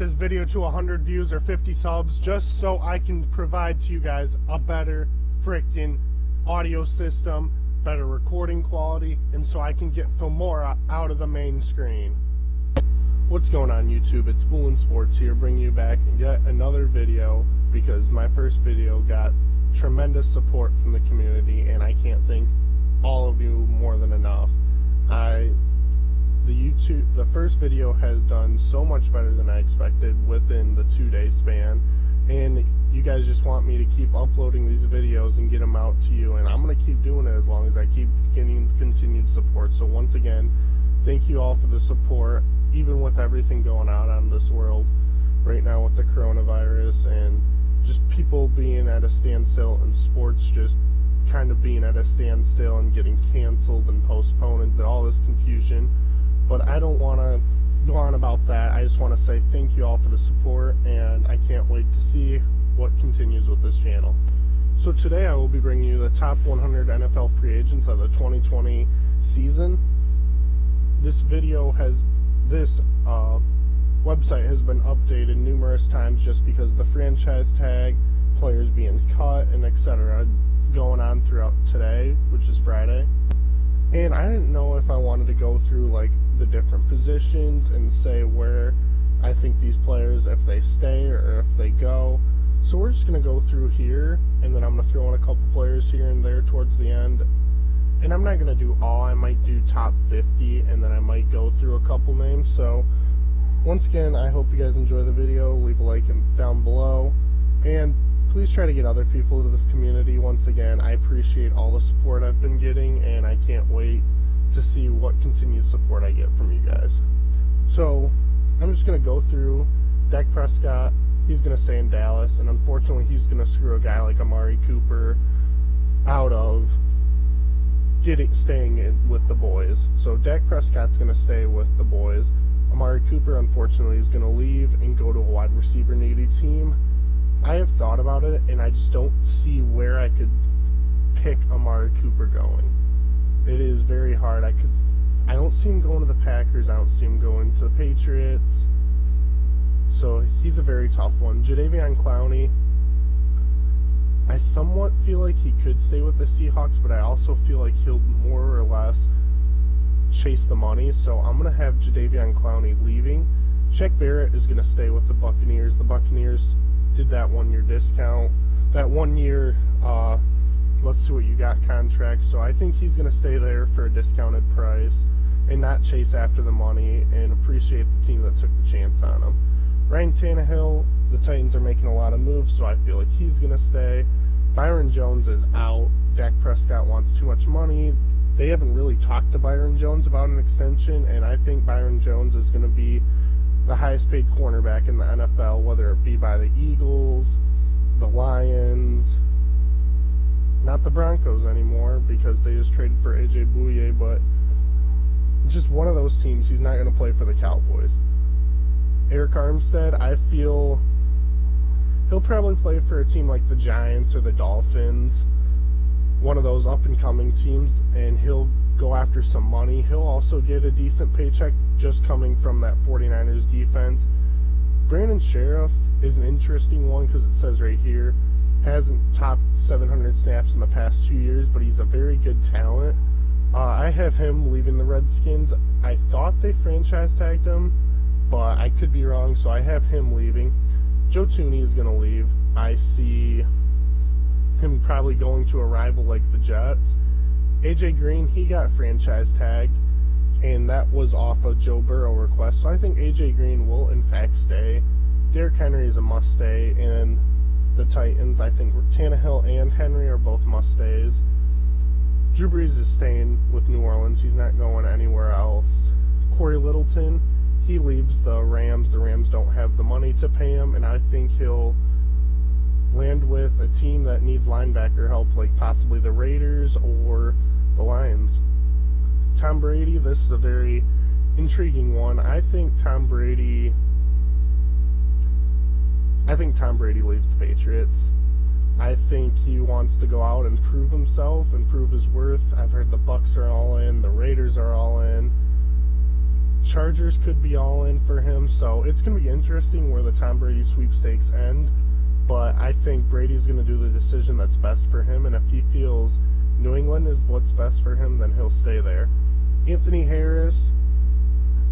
this video to 100 views or 50 subs just so I can provide to you guys a better freaking audio system, better recording quality, and so I can get Filmora out of the main screen. What's going on, YouTube? It's Bullen Sports here, bringing you back yet another video because my first video got tremendous support from the community, and I can't thank all of you more than enough. The first video has done so much better than I expected within the 2-day span, and you guys just want me to keep uploading these videos and get them out to you, and I'm going to keep doing it as long as I keep getting continued support. So once again, thank you all for the support, even with everything going on in this world right now with the coronavirus and just people being at a standstill and sports just kind of being at a standstill and getting canceled and postponed and all this confusion. But I don't want to go on about that. I just want to say thank you all for the support, and I can't wait to see what continues with this channel. So today I will be bringing you the top 100 NFL free agents of the 2020 season. This website has been updated numerous times just because of the franchise tag, players being cut, and etc. going on throughout today, which is Friday. And I didn't know if I wanted to go through like the different positions and say where I think these players, if they stay or if they go. So we're just going to go through here, and then I'm going to throw in a couple players here and there towards the end. And I'm not going to do all. I might do top 50, and then I might go through a couple names. So once again, I hope you guys enjoy the video. Leave a like down below, and please try to get other people to this community. Once again, I appreciate all the support I've been getting, and I can't wait to see what continued support I get from you guys. So I'm just going to go through Dak Prescott. He's going to stay in Dallas, and unfortunately he's going to screw a guy like Amari Cooper out of staying with the boys. So Dak Prescott's going to stay with the boys. Amari Cooper, unfortunately, is going to leave and go to a wide receiver needy team. I have thought about it, and I just don't see where I could pick Amari Cooper going. It is very hard. I don't see him going to the Packers. I don't see him going to the Patriots. So he's a very tough one. Jadeveon Clowney, I somewhat feel like he could stay with the Seahawks, but I also feel like he'll more or less chase the money. So I'm going to have Jadeveon Clowney leaving. Shaq Barrett is going to stay with the Buccaneers. The Buccaneers did that 1-year discount, that 1 year let's see what you got contract. So I think he's going to stay there for a discounted price and not chase after the money, and appreciate the team that took the chance on him. Ryan Tannehill, the Titans are making a lot of moves, so I feel like he's going to stay. Byron Jones is out. Dak Prescott wants too much money. They haven't really talked to Byron Jones about an extension, and I think Byron Jones is going to be the highest paid cornerback in the NFL, whether it be by the Eagles, the Lions, not the Broncos anymore because they just traded for AJ Bouye, but just one of those teams. He's not going to play for the Cowboys. Eric Armstead, I feel he'll probably play for a team like the Giants or the Dolphins, one of those up-and-coming teams, and he'll go after some money. He'll also get a decent paycheck just coming from that 49ers defense. Brandon Sheriff is an interesting one because it says right here, hasn't topped 700 snaps in the past 2 years, but he's a very good talent. I have him leaving the Redskins. I thought they franchise tagged him, but I could be wrong, so I have him leaving. Joe Thuney is going to leave. I see him probably going to a rival like the Jets. AJ Green, he got franchise tagged, and that was off a Joe Burrow request, so I think AJ Green will in fact stay. Derrick Henry is a must stay, and the Titans, I think Tannehill and Henry are both must stays. Drew Brees is staying with New Orleans. He's not going anywhere else. Corey Littleton, he leaves the Rams. The Rams don't have the money to pay him, and I think he'll land with a team that needs linebacker help, like possibly the Raiders or the Lions. Tom Brady, this is a very intriguing one. I think Tom Brady leaves the Patriots. I think he wants to go out and prove himself and prove his worth. I've heard the Bucs are all in, the Raiders are all in. Chargers could be all in for him, so it's going to be interesting where the Tom Brady sweepstakes end. But I think Brady's going to do the decision that's best for him, and if he feels New England is what's best for him, then he'll stay there. Anthony Harris,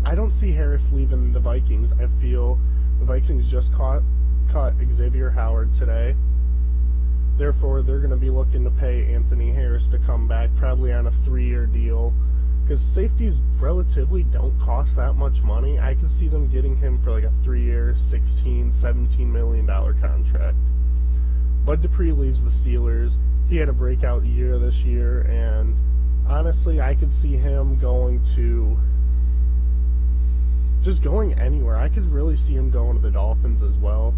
I don't see Harris leaving the Vikings. I feel the Vikings just caught Xavier Howard today. Therefore, they're going to be looking to pay Anthony Harris to come back, probably on a 3-year deal, because safeties relatively don't cost that much money. I could see them getting him for like a 3-year, $16-17 million contract. Bud Dupree leaves the Steelers. He had a breakout year this year, and honestly, I could see him going anywhere. I could really see him going to the Dolphins as well.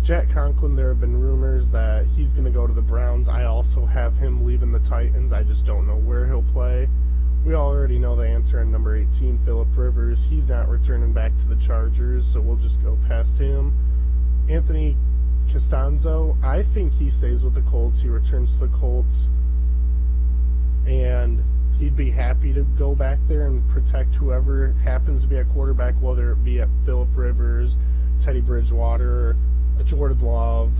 Jack Conklin, there have been rumors that he's going to go to the Browns. I also have him leaving the Titans. I just don't know where he'll play. We already know the answer on number 18, Phillip Rivers. He's not returning back to the Chargers, so we'll just go past him. Anthony Costanzo, I think he stays with the Colts. He returns to the Colts, and he'd be happy to go back there and protect whoever happens to be at quarterback, whether it be at Phillip Rivers, Teddy Bridgewater, Jordan Love.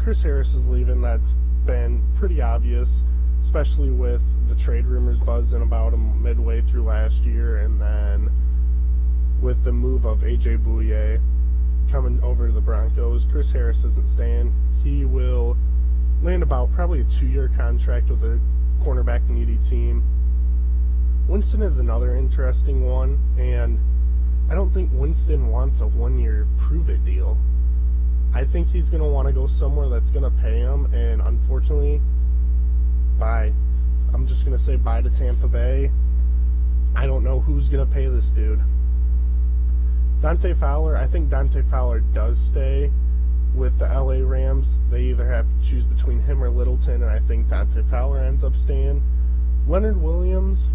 Chris Harris is leaving. That's been pretty obvious, especially with the trade rumors buzzing about him midway through last year, and then with the move of A.J. Bouye coming over to the Broncos. Chris Harris isn't staying. He will land about probably a 2-year contract with a cornerback needy team. Winston is another interesting one, and I don't think Winston wants a 1-year prove-it deal. I think he's going to want to go somewhere that's going to pay him, and unfortunately, I'm just going to say bye to Tampa Bay. I don't know who's going to pay this dude. Dante Fowler, I think Dante Fowler does stay with the LA Rams. They either have to choose between him or Littleton, and I think Dante Fowler ends up staying. Leonard Williams,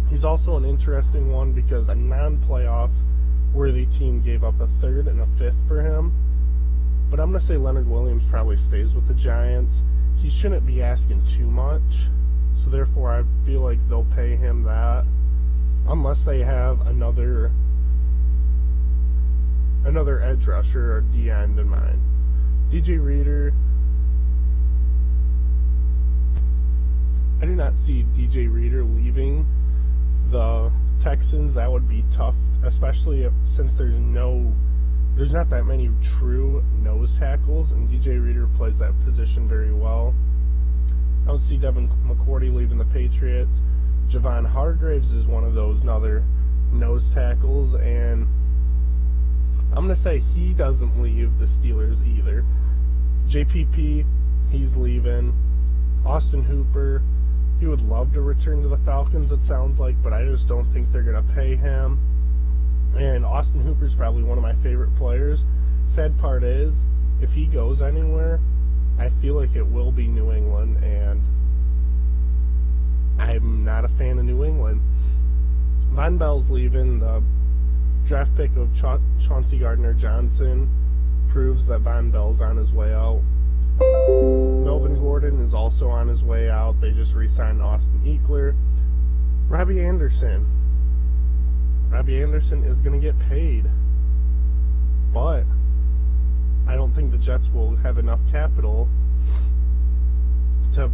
he's also an interesting one because a non-playoff worthy team gave up a 3rd and a 5th for him. But I'm going to say Leonard Williams probably stays with the Giants. He shouldn't be asking too much, so therefore I feel like they'll pay him that, unless they have another edge rusher or D-end in mind. DJ Reader, I do not see DJ Reader leaving the Texans. That would be tough, especially since there's not that many true nose tackles, and DJ Reader plays that position very well. I don't see Devin McCourty leaving the Patriots. Javon Hargraves is one of those other nose tackles, and I'm going to say he doesn't leave the Steelers either. JPP, he's leaving. Austin Hooper, he would love to return to the Falcons, it sounds like, but I just don't think they're going to pay him. And Austin Hooper's probably one of my favorite players. Sad part is, if he goes anywhere, I feel like it will be New England, and I'm not a fan of New England. Von Bell's leaving. The draft pick of Chauncey Gardner-Johnson proves that Von Bell's on his way out. Melvin Gordon is also on his way out. They just re-signed Austin Eckler. Robbie Anderson is going to get paid, but I don't think the Jets will have enough capital to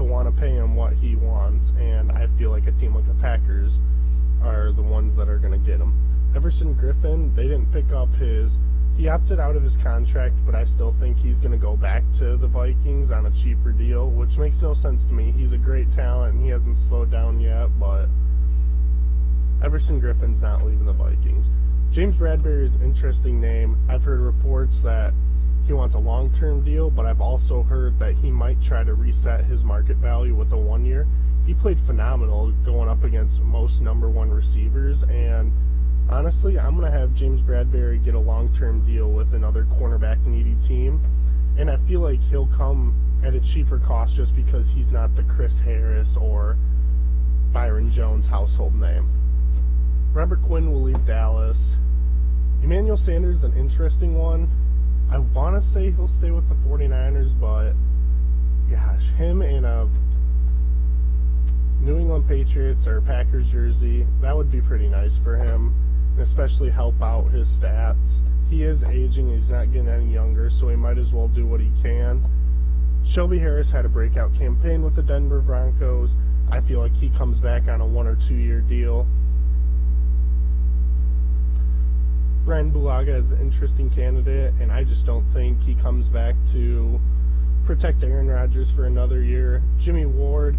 want to pay him what he wants, and I feel like a team like the Packers are the ones that are going to get him. Everson Griffin, they didn't pick up he opted out of his contract, but I still think he's going to go back to the Vikings on a cheaper deal, which makes no sense to me. He's a great talent, and he hasn't slowed down yet, but Everson Griffin's not leaving the Vikings. James Bradberry is an interesting name. I've heard reports that he wants a long-term deal, but I've also heard that he might try to reset his market value with a 1-year. He played phenomenal going up against most number 1 receivers, and honestly, I'm going to have James Bradberry get a long-term deal with another cornerback-needy team, and I feel like he'll come at a cheaper cost just because he's not the Chris Harris or Byron Jones household name. Robert Quinn will leave Dallas. Emmanuel Sanders is an interesting one. I want to say he'll stay with the 49ers, but gosh, him and New England Patriots or Packers jersey, that would be pretty nice for him, and especially help out his stats. He is aging, he's not getting any younger, so he might as well do what he can. Shelby Harris had a breakout campaign with the Denver Broncos. I feel like he comes back on a 1 or 2 year deal. Brian Bulaga is an interesting candidate, and I just don't think he comes back to protect Aaron Rodgers for another year. Jimmy Ward,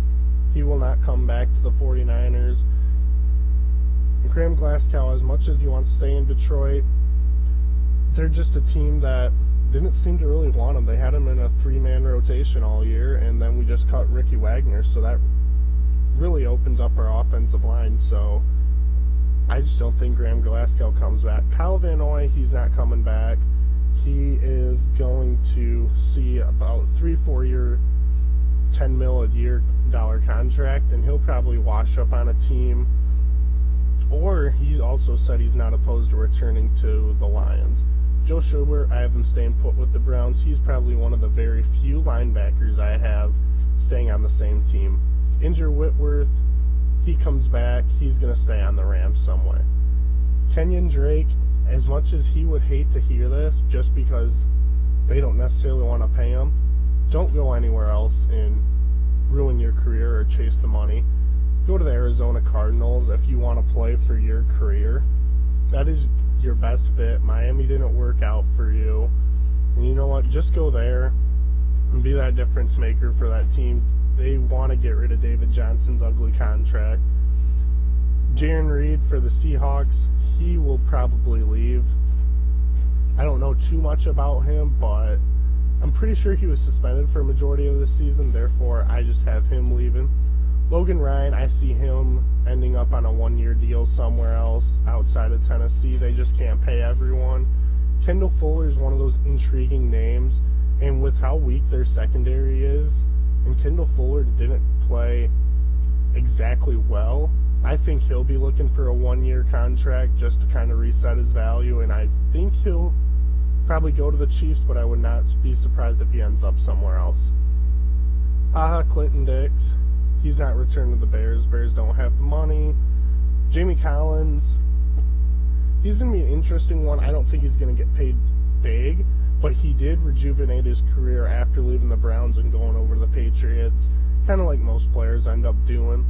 he will not come back to the 49ers. And Graham Glasgow, as much as he wants to stay in Detroit, they're just a team that didn't seem to really want him. They had him in a 3-man rotation all year, and then we just cut Ricky Wagner, so that really opens up our offensive line. So I just don't think Graham Glasgow comes back. Kyle Van Noy, he's not coming back. He is going to see about 3-4 year, $10 million a year contract, and he'll probably wash up on a team. Or he also said he's not opposed to returning to the Lions. Joe Schobert, I have him staying put with the Browns. He's probably one of the very few linebackers I have staying on the same team. Injure Whitworth, he comes back, he's going to stay on the Rams somewhere. Kenyon Drake, as much as he would hate to hear this, just because they don't necessarily want to pay him, don't go anywhere else and ruin your career or chase the money. Go to the Arizona Cardinals if you want to play for your career. That is your best fit. Miami didn't work out for you. And you know what? Just go there and be that difference maker for that team. They want to get rid of David Johnson's ugly contract. Jaron Reed for the Seahawks, he will probably leave. I don't know too much about him, but I'm pretty sure he was suspended for a majority of the season, therefore I just have him leaving. Logan Ryan, I see him ending up on a 1-year deal somewhere else outside of Tennessee. They just can't pay everyone. Kendall Fuller is one of those intriguing names, and with how weak their secondary is, and Kendall Fuller didn't play exactly well, I think he'll be looking for a 1-year contract just to kind of reset his value, and I think he'll probably go to the Chiefs, but I would not be surprised if he ends up somewhere else. Clinton Dix, he's not returning to the Bears. Bears don't have the money. Jamie Collins, he's going to be an interesting one. I don't think he's going to get paid big, but he did rejuvenate his career after leaving the Browns and going over to the Patriots, kind of like most players end up doing.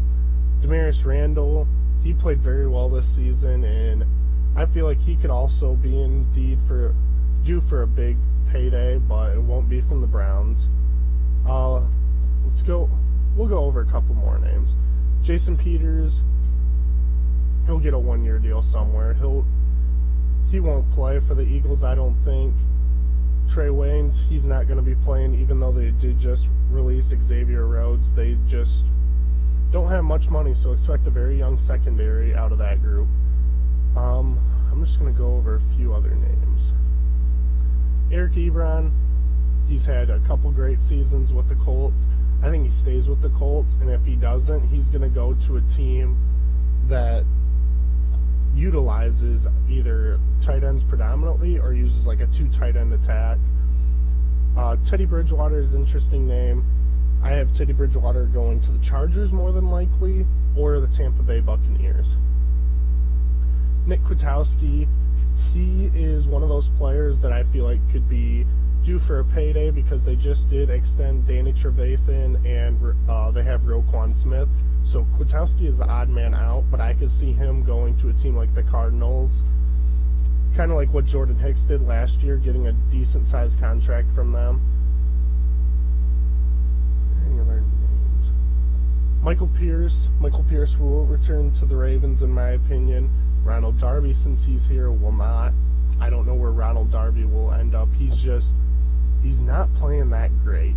Demarius Randall, he played very well this season, and I feel like he could also be due for a big payday, but it won't be from the Browns. We'll go over a couple more names. Jason Peters, he'll get a 1-year deal somewhere. He won't play for the Eagles, I don't think. Trey Waynes, he's not going to be playing, even though they did just release Xavier Rhodes. They just don't have much money, so expect a very young secondary out of that group. I'm just going to go over a few other names. Eric Ebron, he's had a couple great seasons with the Colts. I think he stays with the Colts, and if he doesn't, he's going to go to a team that utilizes either tight ends predominantly or uses like a 2 tight end attack. Teddy Bridgewater is an interesting name. I have Teddy Bridgewater going to the Chargers more than likely, or the Tampa Bay Buccaneers. Nick Kwiatkowski, he is one of those players that I feel like could be due for a payday because they just did extend Danny Trevathan and they have Roquan Smith. So Kwiatkowski is the odd man out, but I could see him going to a team like the Cardinals, kind of like what Jordan Hicks did last year, getting a decent-sized contract from them. Any other names? Michael Pierce will return to the Ravens, in my opinion. Ronald Darby, since he's here, will not. I don't know where Ronald Darby will end up. He's not playing that great.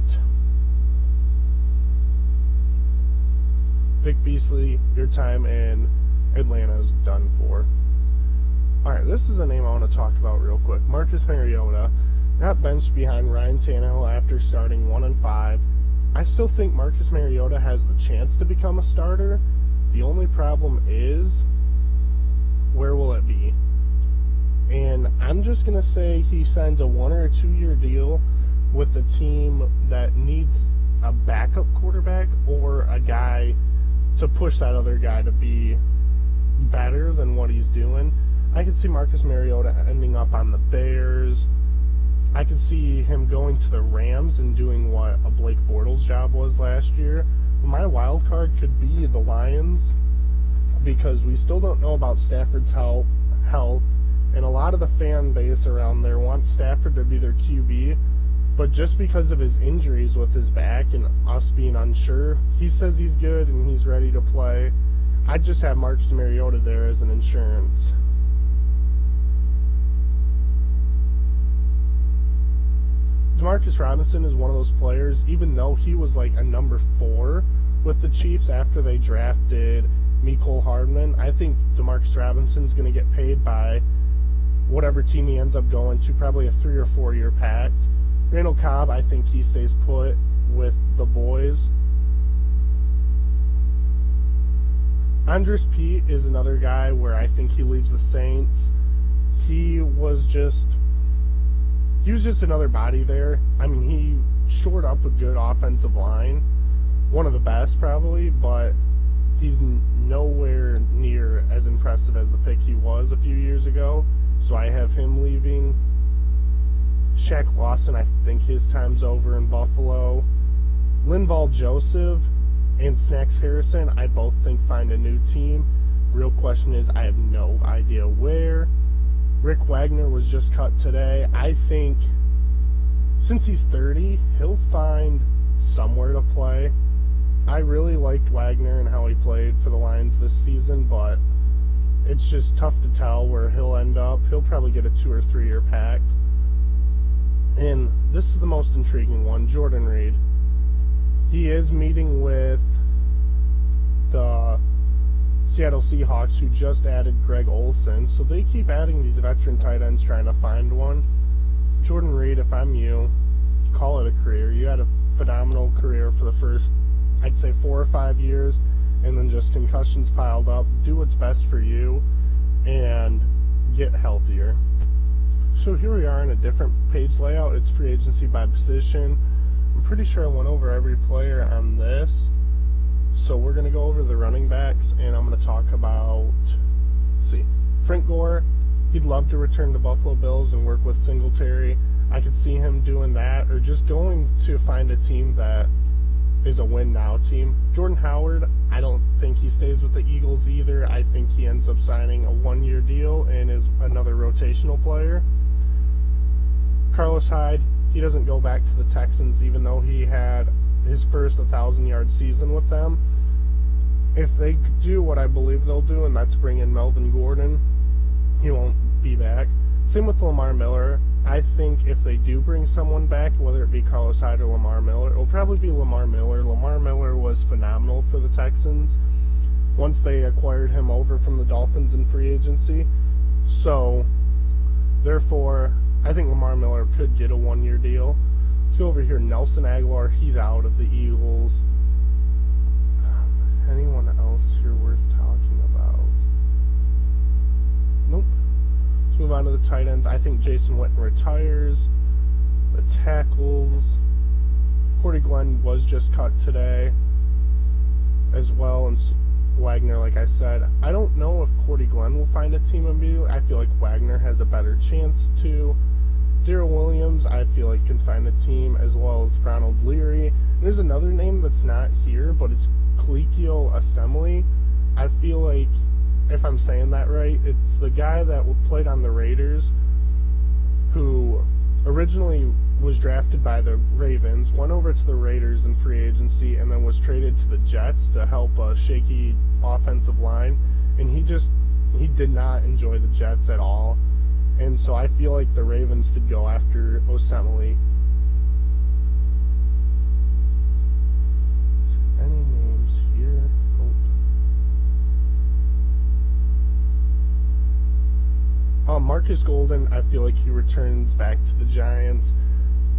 Vic Beasley, your time in Atlanta is done for. Alright, this is a name I want to talk about real quick. Marcus Mariota, not benched behind Ryan Tannehill after starting 1-5. I still think Marcus Mariota has the chance to become a starter. The only problem is, where will it be? And I'm just going to say he signs a 1 or 2 year deal with a team that needs a backup quarterback or a guy to push that other guy to be better than what he's doing. I could see Marcus Mariota ending up on the Bears. I could see him going to the Rams and doing what a Blake Bortles job was last year. My wild card could be the Lions, because we still don't know about Stafford's health, and a lot of the fan base around there wants Stafford to be their QB, but just because of his injuries with his back and us being unsure, he says he's good and he's ready to play. I'd just have Marcus Mariota there as an insurance. Demarcus Robinson is one of those players, even though he was like a number 4 with the Chiefs after they drafted Mecole Hardman, I think Demarcus Robinson's going to get paid by whatever team he ends up going to, probably a 3 or 4 year pact. Randall Cobb, I think he stays put with the boys. Andres Pete is another guy where I think he leaves the Saints. He was just another body there. I mean, he shored up a good offensive line, one of the best probably, but he's nowhere near as impressive as the pick he was a few years ago, so I have him leaving. Shaq Lawson, I think his time's over in Buffalo. Linval Joseph and Snacks Harrison, I both think find a new team. Real question is, I have no idea where. Rick Wagner was just cut today. I think since he's 30, he'll find somewhere to play. I really liked Wagner and how he played for the Lions this season, but it's just tough to tell where he'll end up. He'll probably get a 2 or 3 year pact. And this is the most intriguing one, Jordan Reed. He is meeting with the Seattle Seahawks, who just added Greg Olsen, so they keep adding these veteran tight ends trying to find one. Jordan Reed, if I'm you, call it a career. You had a phenomenal career for the first, I'd say, 4 or 5 years, and then just concussions piled up. Do what's best for you and get healthier. So here we are in a different page layout. It's free agency by position. I'm pretty sure I went over every player on this. So we're going to go over the running backs, and I'm going to talk about, Frank Gore. He'd love to return to Buffalo Bills and work with Singletary. I could see him doing that, or just going to find a team that is a win-now team. Jordan Howard, I don't think he stays with the Eagles either. I think he ends up signing a 1-year deal and is another rotational player. Carlos Hyde, he doesn't go back to the Texans, even though he had his first 1,000-yard season with them. If they do what I believe they'll do, and that's bring in Melvin Gordon, he won't be back. Same with Lamar Miller. I think if they do bring someone back, whether it be Carlos Hyde or Lamar Miller, it'll probably be Lamar Miller. Lamar Miller was phenomenal for the Texans once they acquired him over from the Dolphins in free agency. So, therefore, I think Lamar Miller could get a 1-year deal. Let's go over here. Nelson Aguilar, he's out of the Eagles. Anyone else here worth talking about? Nope. Let's move on to the tight ends. I think Jason Witten retires. The tackles. Cordy Glenn was just cut today as well, and Wagner, like I said. I don't know if Cordy Glenn will find a team immediately. I feel like Wagner has a better chance to. Darrell Williams, I feel like, can find a team, as well as Ronald Leary. And there's another name that's not here, but it's Khalil Assembly. I feel like, if I'm saying that right, it's the guy that played on the Raiders, who originally was drafted by the Ravens, went over to the Raiders in free agency, and then was traded to the Jets to help a shaky offensive line. And he did not enjoy the Jets at all. And so I feel like the Ravens could go after Osemele. Any names here? Nope. Marcus Golden, I feel like he returns back to the Giants.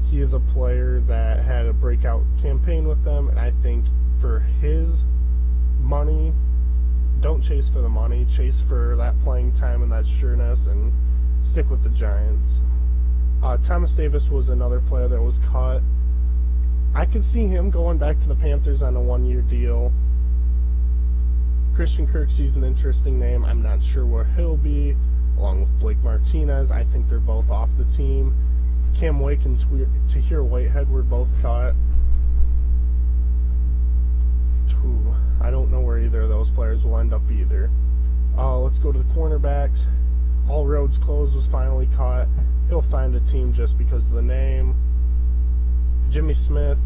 He is a player that had a breakout campaign with them, and I think for his money, don't chase for the money, chase for that playing time and that sureness, and stick with the Giants. Thomas Davis was another player that was cut. I could see him going back to the Panthers on a 1-year deal. Christian Kirksey's an interesting name. I'm not sure where he'll be, along with Blake Martinez. I think they're both off the team. Cam Wake and Tahir Whitehead were both cut. I don't know where either of those players will end up either. Let's go to the cornerbacks. All Roads Closed was finally caught. He'll find a team just because of the name. Jimmy Smith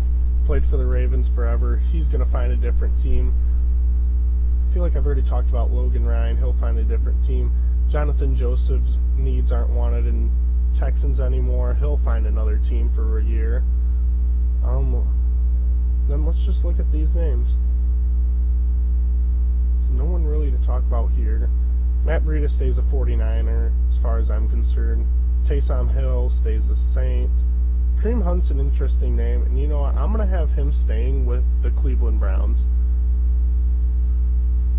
played for the Ravens forever. He's going to find a different team. I feel like I've already talked about Logan Ryan. He'll find a different team. Jonathan Joseph's needs aren't wanted in Texans anymore. He'll find another team for a year. Then let's just look at these names. No one really to talk about here. Matt Breida stays a 49er as far as I'm concerned. Taysom Hill stays a Saint. Kareem Hunt's an interesting name, and you know what? I'm going to have him staying with the Cleveland Browns.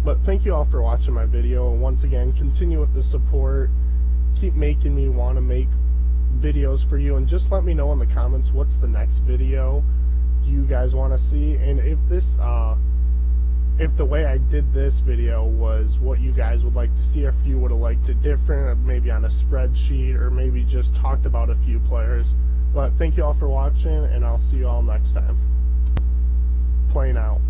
But thank you all for watching my video, and once again, continue with the support. Keep making me want to make videos for you, and just let me know in the comments what's the next video you guys want to see, and if this if the way I did this video was what you guys would like to see, if you would have liked it different, maybe on a spreadsheet, or maybe just talked about a few players. But thank you all for watching, and I'll see you all next time. Playing out.